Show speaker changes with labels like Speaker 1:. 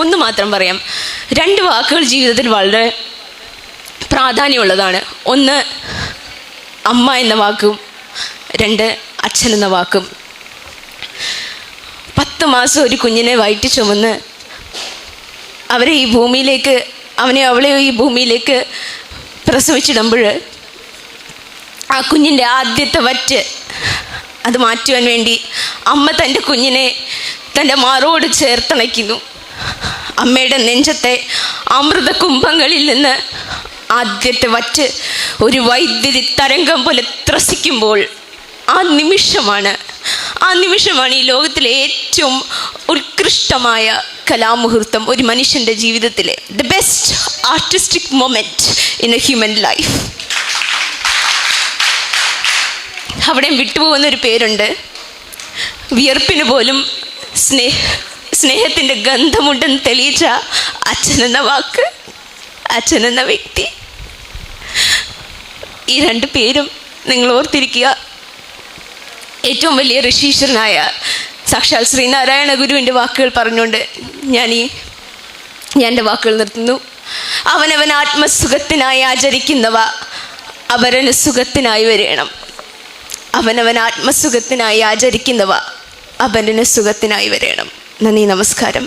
Speaker 1: ഒന്ന് മാത്രം പറയാം. 2 വാക്കുകൾ ജീവിതത്തിൽ വളരെ പ്രാധാന്യമുള്ളതാണ്. ഒന്ന് അമ്മ എന്ന വാക്കും, 2 അച്ഛൻ എന്ന വാക്കും. 10 മാസം ഒരു കുഞ്ഞിനെ വയറ്റി ചുമന്ന് അവളെ ഈ ഭൂമിയിലേക്ക് പ്രസവിച്ചിടുമ്പോൾ ആ കുഞ്ഞിൻ്റെ ആദ്യത്തെ വറ്റ് അത് മാറ്റുവാൻ വേണ്ടി അമ്മ തൻ്റെ കുഞ്ഞിനെ തൻ്റെ മാറോട് ചേർത്തണയ്ക്കുന്നു. അമ്മയുടെ നെഞ്ചത്തെ അമൃത കുംഭങ്ങളിൽ നിന്ന് ആദ്യത്തെ വറ്റ് ഒരു വൈദ്യുതി തരംഗം പോലെ ത്രസിക്കുമ്പോൾ ആ നിമിഷമാണ് ഈ ലോകത്തിലെ ഏറ്റവും ഉത്കൃഷ്ടമായ കലാമുഹൂർത്തം ഒരു മനുഷ്യൻ്റെ ജീവിതത്തിലെ the best artistic moment in A human life. അവിടെ വിട്ടുപോകുന്നൊരു പേരുണ്ട്. വിയർപ്പിന് പോലും സ്നേഹത്തിൻ്റെ ഗന്ധമുണ്ടെന്ന് തെളിയിച്ച അച്ഛനെന്ന വാക്ക്, അച്ഛനെന്ന വ്യക്തി. ഈ 2 പേരും നിങ്ങൾ ഓർത്തിരിക്കുക. ഏറ്റവും വലിയ ഋഷീശ്വരനായ സാക്ഷാൽ ശ്രീനാരായണ ഗുരുവിൻ്റെ വാക്കുകൾ പറഞ്ഞുകൊണ്ട് ഞാൻ എൻ്റെ വാക്കുകൾ നിർത്തുന്നു. അവനവൻ ആത്മസുഖത്തിനായി ആചരിക്കുന്നവ അപരന് സുഖത്തിനായി വരേണം. അവനവൻ ആത്മസുഖത്തിനായി ആചരിക്കുന്നവ അപരന് സുഖത്തിനായി വരേണം. നന്ദി, നമസ്കാരം.